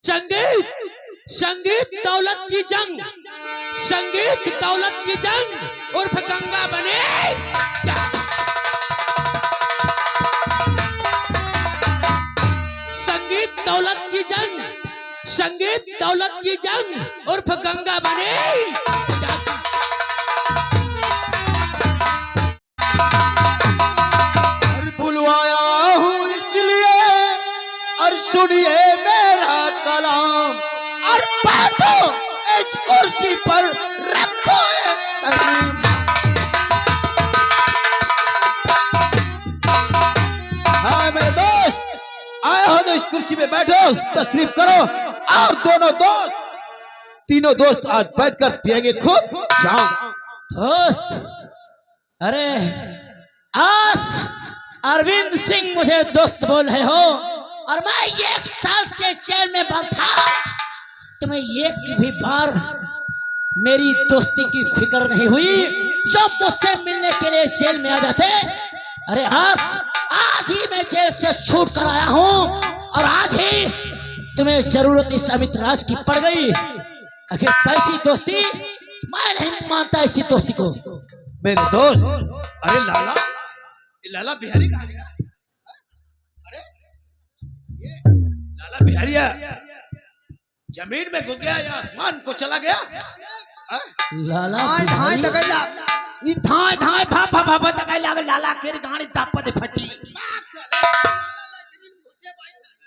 संगीत संगीत दौलत की जंग, संगीत दौलत की जंग उर्फ गंगा बने। संगीत दौलत की जंग, संगीत दौलत की जंग उर्फ गंगा बने। बुलवाया हूँ इसलिए और सुनिए मेरा कलाम और बातों इस कुर्सी पर रखो हाँ मेरे दोस्त, आए हो तो इस कुर्सी पे बैठो, तशरीफ करो। और तीनों दोस्त आज बैठकर पिएंगे खूब जाम। दोस्त, अरे आस अरविंद सिंह मुझे दोस्त बोल रहे हो और मैं 1 साल से जेल में बंद था। तुम्हें एक भी बार मेरी दोस्ती की फिक्र नहीं हुई जो मुझसे मिलने के लिए जेल में आ जाते। अरे आज ही मैं जेल से छूट कर आया हूँ और आज ही तुम्हें जरूरत इस अमित राज की पड़ गई। आखिर कैसी दोस्ती, मैं नहीं मानता ऐसी दोस्ती को। मेरे दोस्त, अरे लाला बिहारी कहाँ गया? अरे ये लाला बिहारिया जमीन में घुस गया या आसमान को चला गया? लाला धाय तगैला ई धाय भापा तगैला लाला केर गाड़ी तापत फटी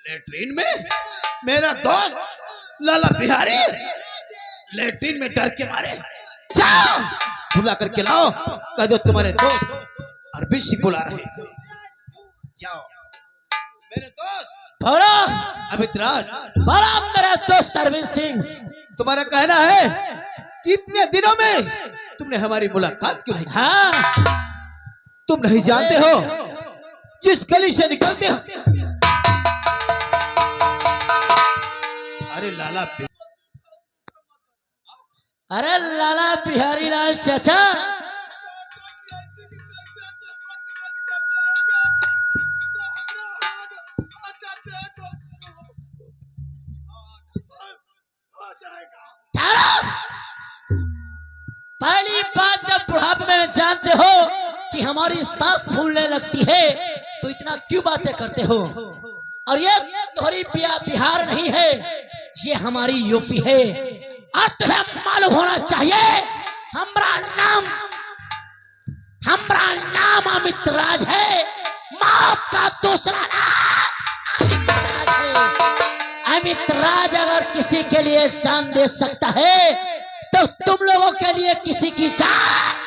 लेटरिन में। मेरा दोस्त लाला बिहारी लेटरिन में डर के मारे। जाओ बुला करके लाओ, कह दो तुम्हारे दोस्त अरविंद सिंह बुला रहे। जाओ मेरे दोस्त बड़ा अमित राज, बड़ा मेरा दोस्त अरविंद सिंह। तुम्हारा कहना है कि इतने दिनों में तुमने हमारी मुलाकात क्यों नहीं की? हाँ, तुम नहीं जानते हो जिस गली से निकलते हो। अरे लाला बिहारी लाल चाचा, पहली बात जब बुढ़ापे में जानते हो कि हमारी सांस फूलने लगती है तो इतना क्यों बातें करते हो। और ये तुम्हारी बिहार नहीं है, ये हमारी यूपी है। और तुम्हें मालूम होना चाहिए हमारा नाम अमित राज है। मौत का दूसरा नाम अमित राज है। अमित राज अगर किसी के लिए जान दे सकता है तो तुम लोगों के लिए किसी की जान।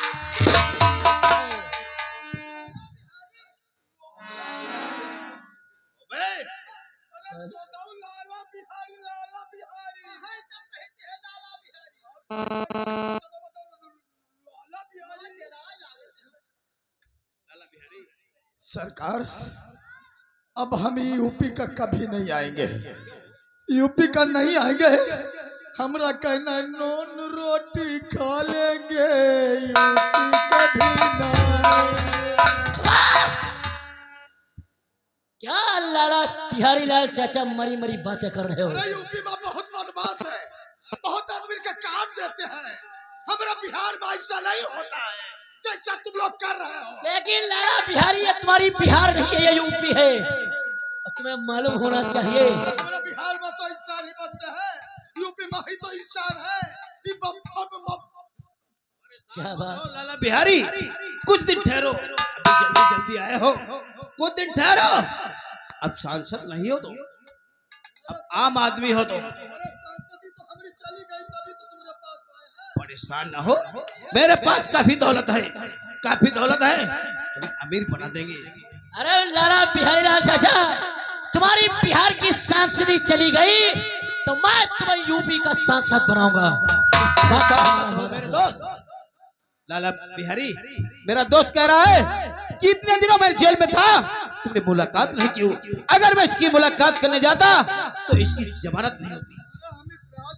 सरकार, अब हम यूपी का कभी नहीं आएंगे, यूपी का नहीं आएंगे। हमरा कहना नॉन रोटी खा लेंगे, यूपी कभी नहीं। क्या लाला बिहारी लाल चाचा मरी मरी बातें कर रहे हो? अरे यूपी में बहुत बदमाश है, बहुत आदमी का काट देते हैं। हमारा बिहार में ऐसा नहीं होता है जैसा तुम लोग कर रहे हो। लेकिन लाला बिहारी ये तुम्हारी बिहार नहीं है, ये यूपी है। और तुम्हें मालूम होना चाहिए हमारा बिहार में तो इंसान ही बसते हैं, यूपी में ही तो इंसान है। क्या बात? लाला बिहारी कुछ दिन ठहरो, अभी जल्दी आए हो, कुछ दिन ठहरो। अब सांसद नहीं हो तो, अब आम आदमी हो तो परेशान ना हो। मेरे पास काफी दौलत है, काफी दौलत है, तुम्हें अमीर बना देंगे। अरे लाला बिहारी लाल चाचा, तुम्हारी बिहार की सांसदी चली गई तो मैं तुम्हें यूपी का सांसद बनाऊंगा। मेरे दोस्त लाला बिहारी, मेरा दोस्त कह रहा है कि इतने दिनों मैं जेल में था, तुमने मुलाकात नहीं की। अगर मैं इसकी मुलाकात करने जाता तो इसकी जमानत नहीं होती।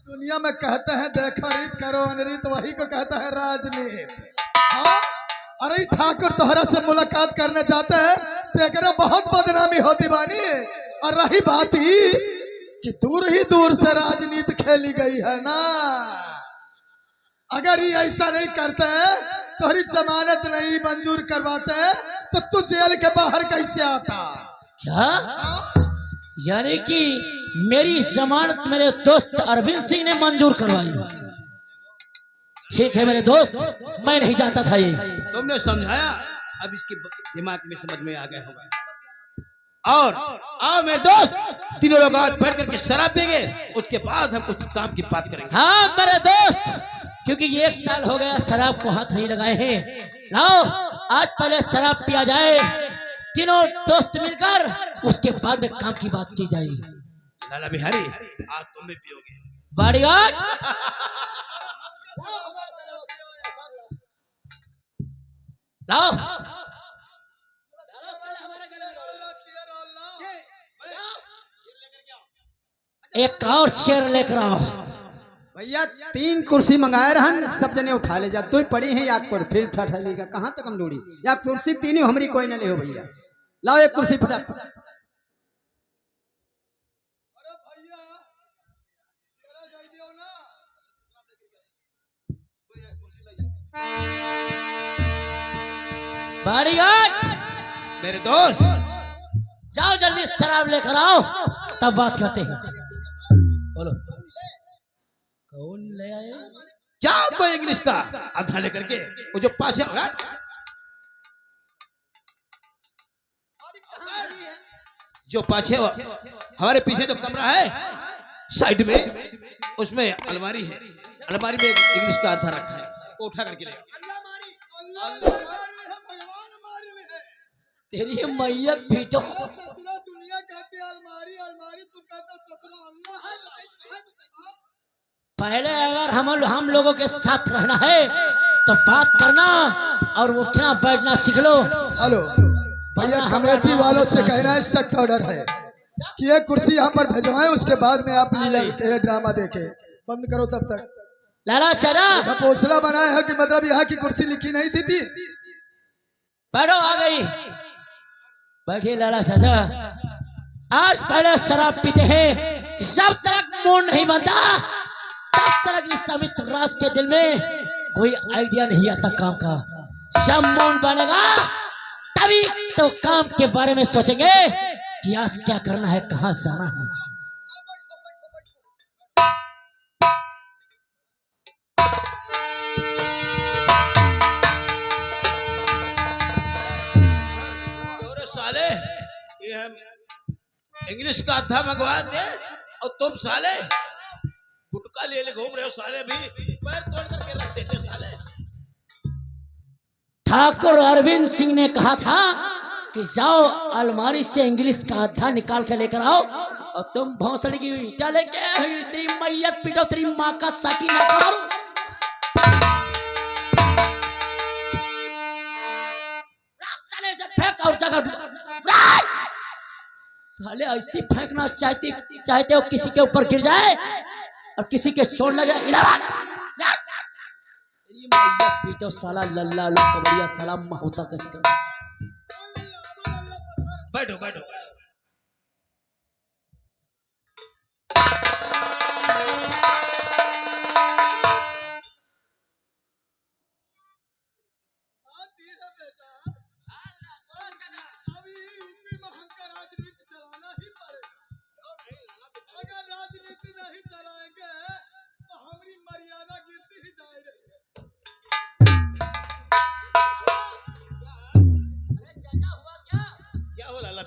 दुनिया में कहते हैं देखा रीत करो अनरीत, वही को कहता है राजनीति। हाँ? अरे ठाकुर तोहरा से मुलाकात करने जाते हैं तो एक बहुत बदनामी होती बानी। और रही बात ही कि दूर ही दूर से राजनीति खेली गई है ना। अगर ये ऐसा नहीं करते तोहरी जमानत नहीं मंजूर करवाते तो तू जेल के बाहर कैसे आता? क्या? यानी कि मेरी जमानत मेरे दोस्त अरविंद सिंह ने मंजूर करवाई। ठीक है मेरे दोस्त, मैं नहीं जानता था ये। तुमने समझाया, अब इसके दिमाग में समझ में आ गया होगा। और आओ मेरे दोस्त, तीनों लोग आज बैठ करके शराब पिएंगे, उसके बाद हम कुछ काम की बात करेंगे। हाँ मेरे दोस्त, क्योंकि ये 1 साल हो गया शराब को हाथ नहीं लगाए हैं। लाओ आज पहले शराब पिया जाए, तीनों दोस्त मिलकर, उसके बाद में काम की बात की जाएगी। लाला बिहारी, आज तुम भी पियोगे। बॉडीगार्ड, लाओ एक और चेयर लेकर आओ। भैया 3 कुर्सी मंगाए रहन, सब जने उठा ले जा। तू पड़ी है या पर फिर ठठा लेगा कहाँ तक हम लोड़ी या कुर्सी तीनों हमारी कोई न ले हो भैया। लाओ एक कुर्सी फटाफट। बॉडीगार्ड, मेरे दोस्त, जाओ जल्दी शराब लेकर आओ, तब बात करते हैं। बोलो कौन ले आए? जाओ कोई इंग्लिश का आधा लेकर के, वो जो पास है जो पाछे हमारे पीछे जो कमरा है साइड में, उसमें अलमारी है, अलमारी में इंग्लिश का आधा रखा है, वो उठा करके ले। तेरी मैयत पीटो। दुनिया कहती है अलमारी अलमारी, तू कहता ससुरा अल्लाह है। पहले अगर हम लोगों के साथ रहना है तो बात करना और उठना बैठना सीख लो। हेलो भैया, कमेटी वालों से कहना है, सख्त ऑर्डर है कि ये कुर्सी यहाँ पर भिजवाएं, उसके बाद में आप लीला के ड्रामा देखें। बंद करो तब तक। लाला चाचा पोसला बनाया है कि मतलब यहाँ की कुर्सी लिखी नहीं थी। बैठो, आ गई। बैठिए लाला चाचा, आज पहले शराब पीते हैं, जब तक मूड नहीं बनता तब तक इस अमित राज के दिल में कोई आइडिया नहीं आता काम का। जब मूड बनेगा तभी तो काम के बारे में सोचेंगे कि आज क्या करना है, कहां जाना है। साले, ये हम इंग्लिश का आधा मंगवाए थे और तुम साले गुटका ले घूम रहे हो साले, भी पैर तोड़ करके रख देते साले। ठाकुर अरविंद सिंह ने कहा था कि जाओ अलमारी से इंग्लिश का आधा निकाल के लेकर आओ, और तुम भौसड़ी की ईटा लेके तेरी मैयत पीटो, तेरी माँ का साकी ना करो। साले से फेंक और जगह साले ऐसी फेंकना चाहते हो किसी के ऊपर गिर जाए और किसी के चोट लगे। पीटो साला लल्ला लो कबड़िया साला माहौता करते। बैठो बैठो।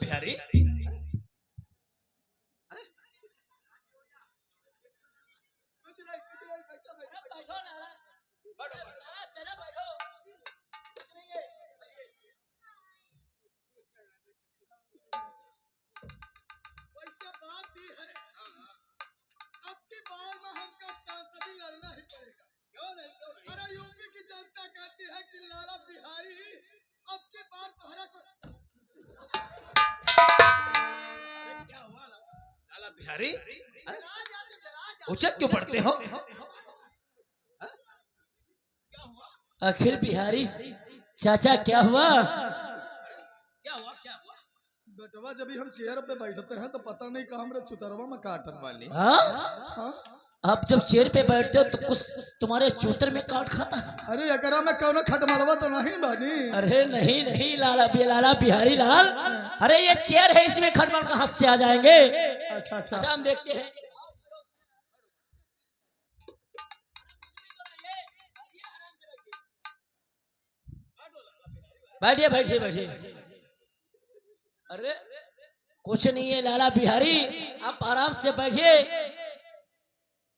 बिहारी बिहारी उचक क्यों पढ़ते हो? आखिर बिहारी चाचा क्या हुआ? क्या हुआ? सेठवा जब भी हम चेयर पे बैठते हैं तो पता नहीं कहाँ हमरे चुतरवा में काटन वाली। हाँ? हाँ? अब जब चेयर पे बैठते हो तो कुछ तुम्हारे चूतर में काट खाता है। अरे एकरा में कौन खटमलवा तो नहीं बानी। अरे नहीं नहीं लाला बिहारी लाल, अरे ये चेयर है, इसमें खटमल कहाँ से आ जाएंगे। अच्छा अच्छा। अच्छा हम देखते हैं। बैठिए बैठिए बैठिए। अरे कुछ नहीं है लाला बिहारी, आप आराम से बैठिए,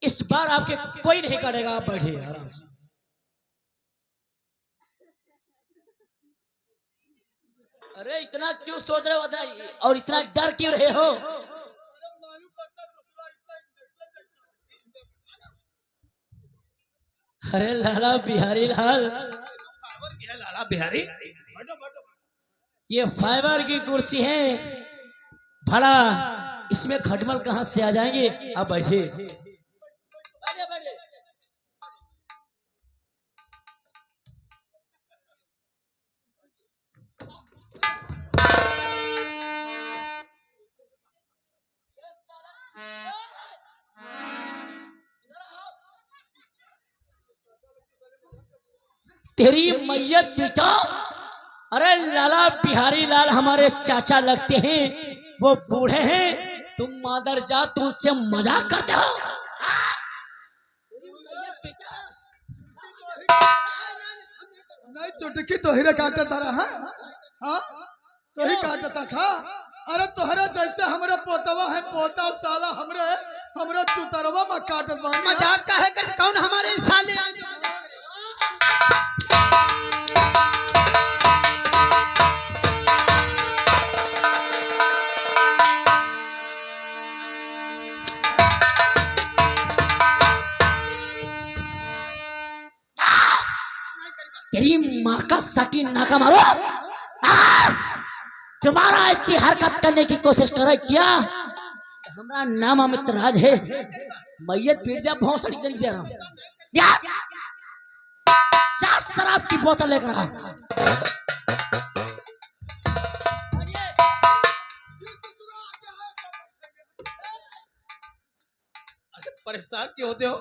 इस बार आपके कोई नहीं करेगा, आप बैठिए आराम से। अरे इतना क्यों सोच रहे हो और इतना डर क्यों रहे हो। अरे लाला बिहारी लाल, लाला बिहारी, ये फाइबर की कुर्सी है, भला इसमें खटमल कहां से आ जाएंगे। आप बैठिए। तेरी मैयत बेटा। अरे लाला बिहारी लाल हमारे चाचा लगते हैं, वो बूढ़े हैं, तुम मादर जा तुम उससे मजाक करते हो। नहीं चुटकी तो ही काटता रहा। हाँ तो ही काटता था। अरे तोहरा जैसे हमरे पोतवा है, पोता साला हमरे चुतरवा में काटत बानी। मजाक का है कर, कौन हमारे साले तेरी माँ का सटी नाका मारो। तुम्हारा ऐसी हरकत करने की कोशिश करे क्या। हमारा नाम अमित राज है, मैयत पीट दिया भौंसड़ी दे रहा हूँ। शराब की बोतल लेकर आ। परेशान क्यों होते हो।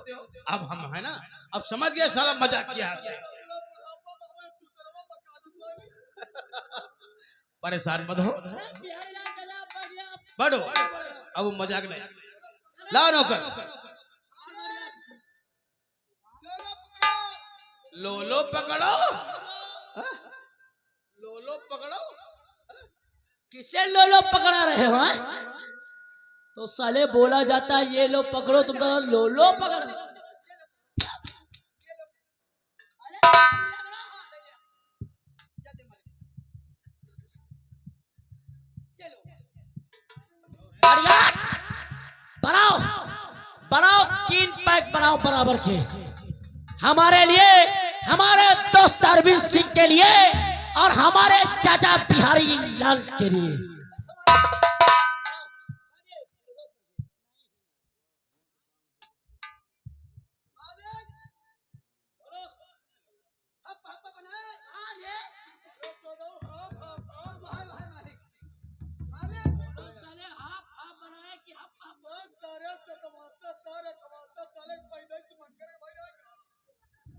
अब हम है ना, अब समझ गए साला मजाक किया आपसे। परेशान मत हो, बढ़ो, अब मजाक नहीं। लाओ नौकर, लोलो पकड़ो, लोलो पकड़ो। किसे लोलो पकड़ा रहे हो। तो साले बोला जाता है ये लो पकड़ो, तुम तो लोलो पकड़। बनाओ बनाओ 3 पैक बनाओ बराबर के, हमारे लिए, हमारे दोस्त अरविंद सिंह के लिए और हमारे चाचा बिहारी लाल के लिए।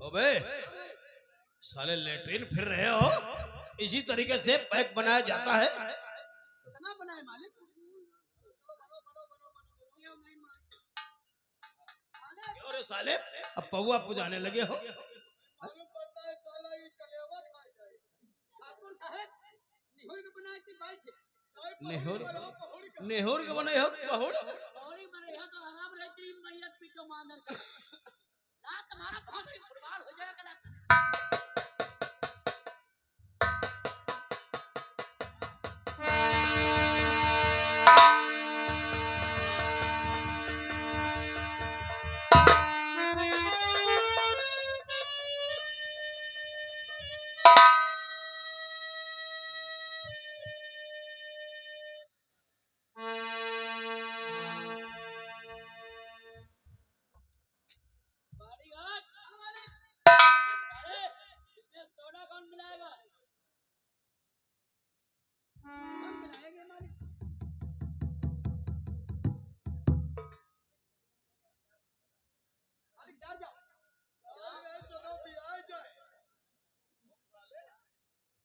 ओबे साले लेटरिन फिर रहे हो, इसी तरीके से पैक बनाया जाता है। और साले अब पौआ पुजाने लगे हो। नेहुर नेहुर के बनाए हो पहुड़। तुम्हारा बहुत फुटबॉल हो जाएगा।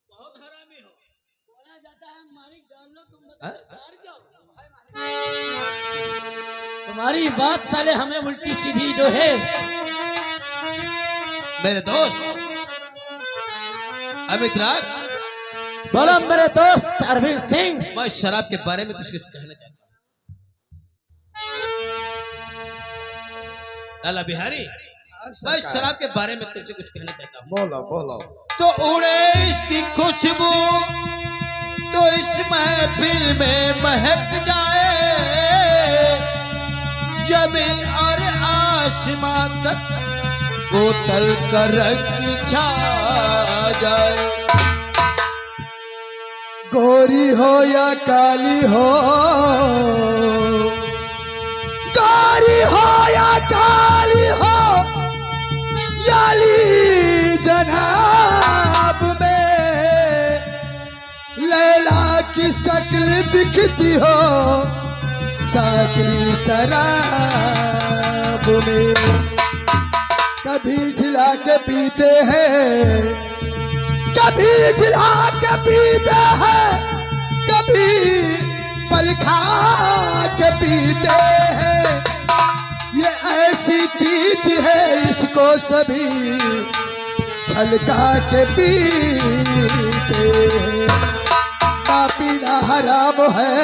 बहुत हरामी हो। बोला जाता है मालिक डाल लो तुम हाँ? बाहर जाओ। तुम्हारी बात साले हमें उल्टी सीधी जो है। मेरे दोस्त अमित राज, बोलो मेरे दोस्त अरविंद सिंह। मैं शराब के बारे में कुछ कहना चाहता हूँ। लाला बिहारी, मैं शराब के बारे में तुझसे कुछ कहना चाहता हूँ। बोलो बोलो। तो उड़े इसकी खुशबू तो इस महफिल में महक जाए, जमीन और आसमान तक बोतल का रंग छा जाए। गोरी हो या काली हो, गोरी हो या काली हो, याली जनाब में लैला की शक्ल दिखती हो साकी शराब में। कभी ठिला के पीते हैं, कभी ठिला के पीते हैं, कभी पल खा के पीते हैं। ये ऐसी चीज है इसको सभी छलका के पीते हैं। ना पीना हराम है,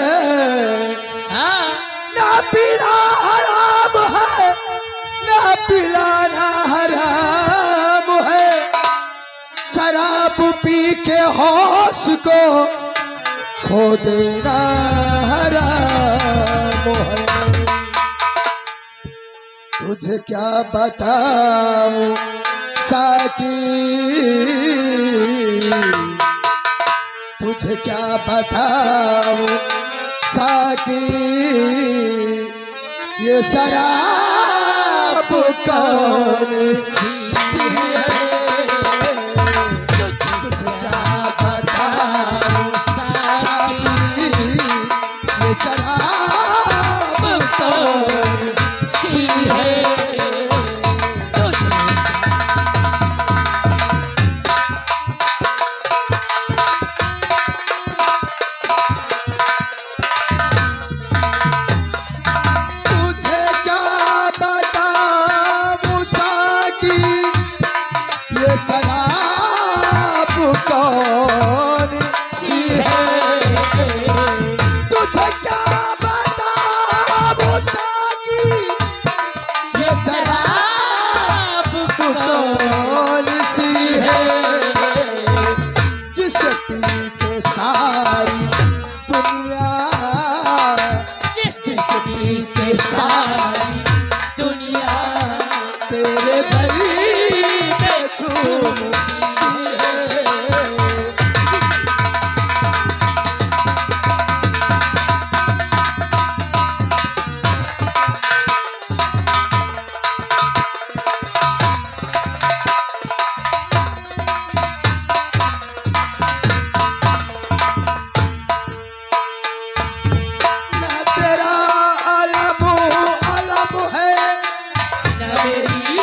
हाँ ना पीना हराम है, ना पिलाना हराम है। शराब पी के होश को खो देना हराम है। तुझे क्या बताऊं साकी, तुझे क्या बताऊं साकी, ये शराब कौन सी है। तुझे क्या बताऊं साकी, ये शराब कौन सी है। तुझे क्या बताऊं साकी, ये शराब कौन सी है। तुझे क्या बताऊं साकी, ये शराब कौन सी है। जिसे पी के सारी दुनिया, जिस पी के सारी दुनिया तेरे दरी पे झूमती है। ना तेरा अलम अलम है, ना मेरी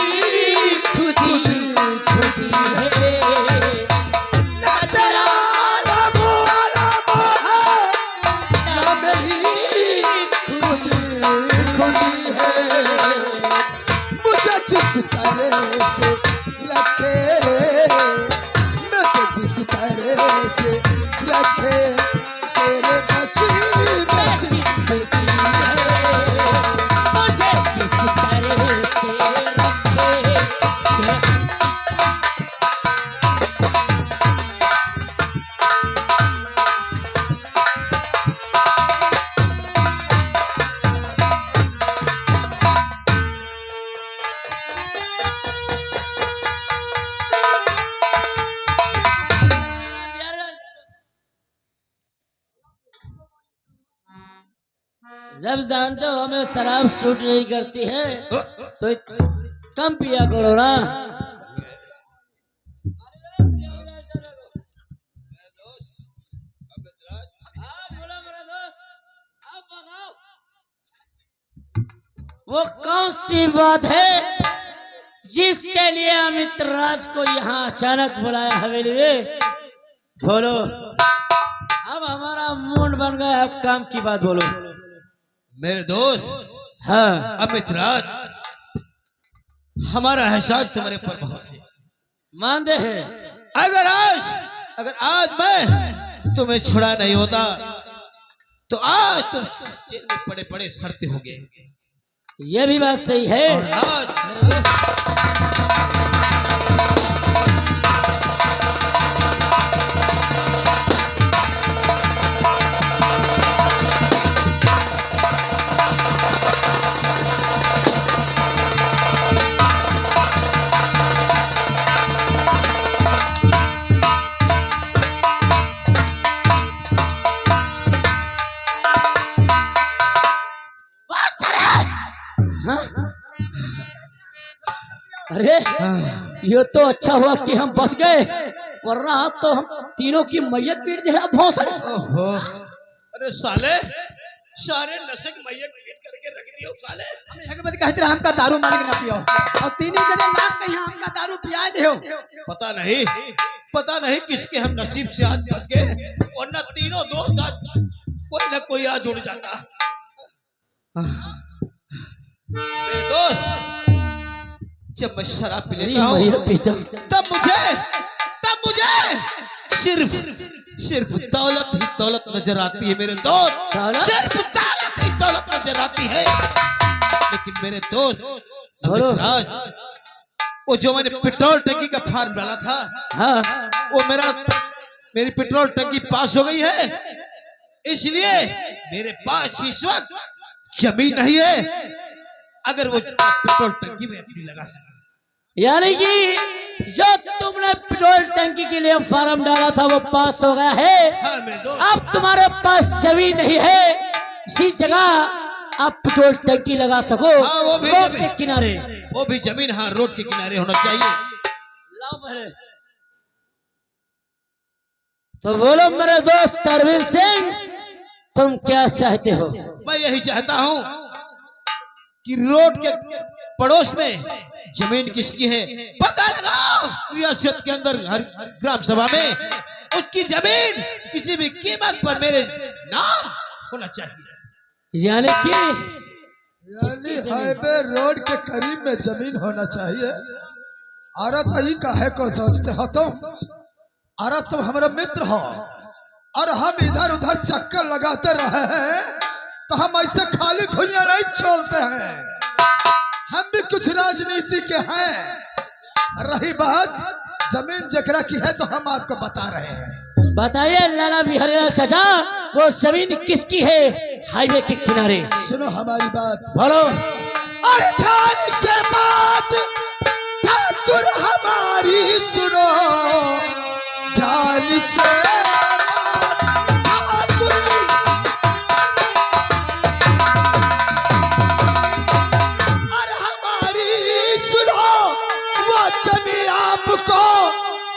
खुदी खुदी है। ना तेरा अलम अलम है, ना मेरी खुदी खुदी है। मुझे जिस तरह से रखे, मुझे जिस तरह से रखे तेरे नसीब में जिंदगी है। मुझे जिस तरह से रखे जब जानते हो हमें शराब सूट नहीं करती है तो कम पिया करो ना। वो कौन सी बात है जिसके लिए अमित राज को यहाँ अचानक बुलाया हवेली में, बोलो। अब हमारा मूड बन गया, अब काम की बात बोलो। मेरे दोस्त, हाँ अमित राज, हमारा एहसान तुम्हारे पर बहुत है। मानते हैं। अगर आज मैं तुम्हें छुड़ा नहीं होता तो आज तुम जेल में पड़े पड़े सड़ते होगे। ये भी बात सही है। और आज अरे ये तो अच्छा हुआ कि हम बच गए, वरना तो हम तीनों की मैयत पीट दे रहा भौंसले। ओहो, अरे साले सारे नशे की मैयत पीट करके रख दियो साले। हमें हकबत कहते रहा हमका दारू मालिक ना पियो, और तीनों जने लाग के यहाँ हमका दारू पिया दे। पता नहीं किसके हम नसीब से आज बच गए, वरना तीनों दोस्त आज कोई ना कोई आज जुड़ जाता। मेरे दोस्त, जब मैं शराब पी लेता हूँ तब मुझे सिर्फ दौलत ही दौलत नजर आती है मेरे दोस्त। सिर्फ दौलत ही दौलत नजर आती है। लेकिन मेरे दोस्त अमित राज, वो जो मैंने पेट्रोल टंकी का फार्म डाला था, हाँ। वो मेरी पेट्रोल टंकी पास हो गई है, इसलिए मेरे पास इस वक्त जमीन नहीं है। अगर वो पेट्रोल टंकी में अपनी लगा सके, यानी कि जो तुमने पेट्रोल टंकी के लिए फार्म डाला था वो पास हो गया है। हाँ मेरे दोस्त, अब तुम्हारे पास जमीन नहीं है, इसी जगह आप पेट्रोल टंकी लगा सको। हाँ, वो भी रोड के किनारे। वो भी जमीन, हाँ, रोड के किनारे होना चाहिए। लाओ पहले तो बोलो मेरे दोस्त अरविंद सिंह, तुम क्या चाहते हो? मैं यही चाहता हूँ कि रोड के पड़ोस में जमीन किसकी है पता लगाओ। रियासत के अंदर हर ग्राम सभा में उसकी जमीन किसी भी कीमत पर मेरे नाम होना चाहिए। यानी कि हाईवे रोड के करीब में जमीन होना चाहिए। अरे तो ही काहे को सोचते हो तुम? अरे तुम हमारे मित्र हो और हम इधर उधर चक्कर लगाते रहे हैं, तो हम ऐसे खाली खुइयां नहीं छोड़ते हैं। हम भी कुछ राजनीति के हैं। रही बात जमीन जकरा की है तो हम आपको बता रहे हैं। बताइए लाला बिहारी लाल चाचा, वो जमीन किसकी है हाईवे के किनारे? सुनो हमारी बात, बोलो। अरे ध्यान से बात ठाकुर हमारी सुनो, ध्यान से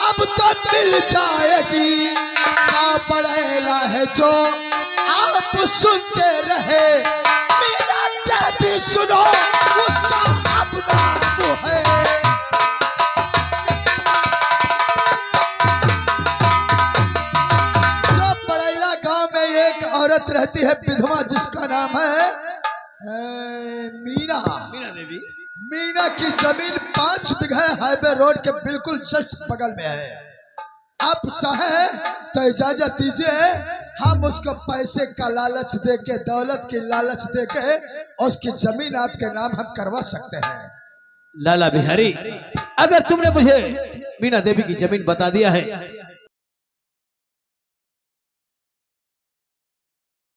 अब तो मिल जाएगी। ना पड़ेगा है जो आप सुनते रहे, मेरा भी सुनो उसका अपना वो है। जब बड़ैला गांव में एक औरत रहती है विधवा, जिसका नाम है मीना देवी। मीना की जमीन 5 बीघा हाईवे रोड के बिल्कुल जस्ट बगल में है। आप चाहे तो इजाजत दीजिए, हम उसको पैसे का लालच देके, दौलत की लालच देके उसकी जमीन आपके नाम हम करवा सकते हैं। लाला बिहारी, अगर तुमने मुझे मीना देवी की जमीन बता दिया है